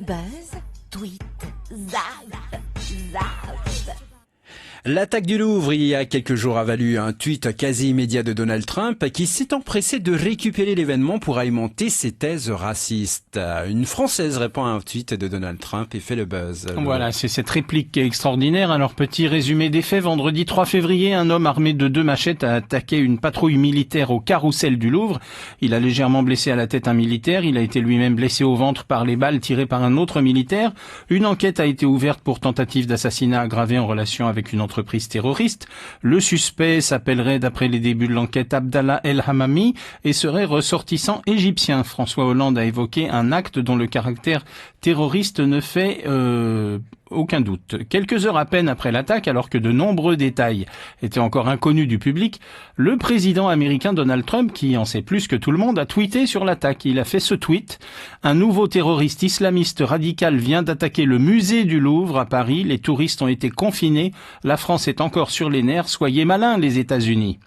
buzz, tweet, zap, zap. L'attaque du Louvre il y a quelques jours a valu un tweet quasi immédiat de Donald Trump qui s'est empressé de récupérer l'événement pour alimenter ses thèses racistes. Une Française répond à un tweet de Donald Trump et fait le buzz. Voilà, c'est cette réplique qui est extraordinaire. Alors, petit résumé des faits. Vendredi 3 février, un homme armé de 2 machettes a attaqué une patrouille militaire au Carrousel du Louvre. Il a légèrement blessé à la tête un militaire. Il a été lui-même blessé au ventre par les balles tirées par un autre militaire. Une enquête a été ouverte pour tentative d'assassinat aggravé en relation avec une entreprise terroriste. Le suspect s'appellerait, d'après les débuts de l'enquête, Abdallah El Hamami et serait ressortissant égyptien. François Hollande a évoqué un acte dont le caractère terroriste ne fait aucun doute. Quelques heures à peine après l'attaque, alors que de nombreux détails étaient encore inconnus du public, le président américain Donald Trump, qui en sait plus que tout le monde, a tweeté sur l'attaque. Il a fait ce tweet: un nouveau terroriste islamiste radical vient d'attaquer le musée du Louvre à Paris. Les touristes ont été confinés. La France est encore sur les nerfs. Soyez malins, les États-Unis.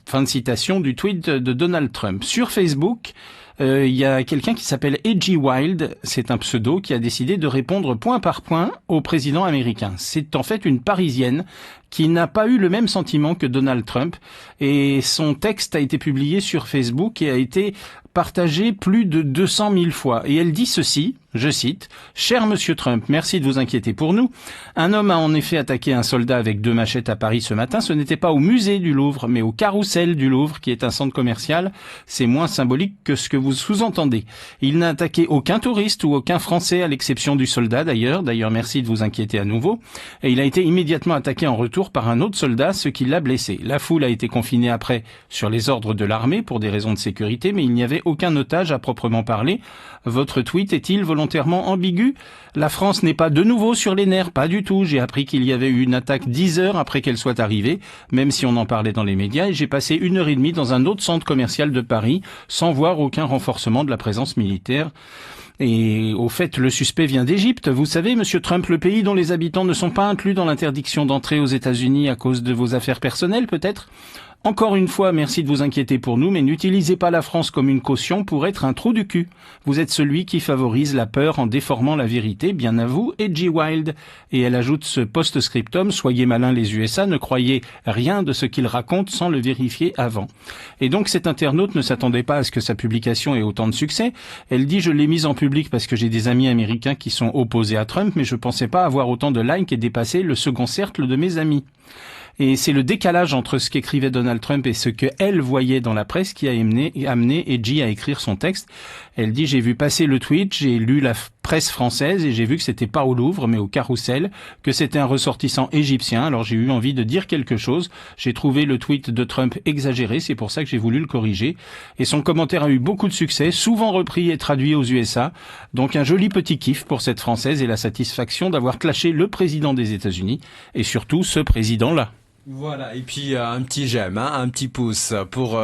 Fin de citation du tweet de Donald Trump. Sur Facebook, il y a quelqu'un qui s'appelle Edgy Wild, c'est un pseudo, qui a décidé de répondre point par point au président américain. C'est en fait une Parisienne qui n'a pas eu le même sentiment que Donald Trump, et son texte a été publié sur Facebook et a été partagé plus de 200 000 fois. Et elle dit ceci, je cite: « Cher Monsieur Trump, merci de vous inquiéter pour nous. Un homme a en effet attaqué un soldat avec 2 machettes à Paris ce matin. Ce n'était pas au musée du Louvre, mais au Carrousel du Louvre, qui est un centre commercial. C'est moins symbolique que ce que vous sous-entendez. Il n'a attaqué aucun touriste ou aucun Français, à l'exception du soldat d'ailleurs. D'ailleurs, merci de vous inquiéter à nouveau. Et il a été immédiatement attaqué en retour par un autre soldat, ce qui l'a blessé. La foule a été confinée après sur les ordres de l'armée pour des raisons de sécurité, mais il n'y avait aucun otage à proprement parler. Votre tweet est-il volontairement ambigu? La France n'est pas de nouveau sur les nerfs, pas du tout. J'ai appris qu'il y avait eu une attaque 10 heures après qu'elle soit arrivée, même si on en parlait dans les médias, et j'ai passé 1h30 dans un autre centre commercial de Paris, sans voir aucun renforcement de la présence militaire. Et au fait, le suspect vient d'Égypte. Vous savez, Monsieur Trump, le pays dont les habitants ne sont pas inclus dans l'interdiction d'entrée aux États-Unis à cause de vos affaires personnelles, peut-être? Encore une fois, merci de vous inquiéter pour nous, mais n'utilisez pas la France comme une caution pour être un trou du cul. Vous êtes celui qui favorise la peur en déformant la vérité, bien à vous, Edgy Wild. Et elle ajoute ce post-scriptum: soyez malins les USA, ne croyez rien de ce qu'ils racontent sans le vérifier avant. Et donc cette internaute ne s'attendait pas à ce que sa publication ait autant de succès. Elle dit: je l'ai mise en public parce que j'ai des amis américains qui sont opposés à Trump, mais je pensais pas avoir autant de likes et dépasser le second cercle de mes amis. Et c'est le décalage entre ce qu'écrivait Donald Trump et ce qu'elle voyait dans la presse qui a amené Edgy à écrire son texte. Elle dit: j'ai vu passer le tweet, j'ai lu la presse française et j'ai vu que c'était pas au Louvre mais au Carrousel, que c'était un ressortissant égyptien. Alors j'ai eu envie de dire quelque chose. J'ai trouvé le tweet de Trump exagéré, c'est pour ça que j'ai voulu le corriger. Et son commentaire a eu beaucoup de succès, souvent repris et traduit aux USA. Donc un joli petit kiff pour cette Française et la satisfaction d'avoir clashé le président des États-Unis et surtout ce président-là. Voilà, et puis un petit j'aime, un petit pouce pour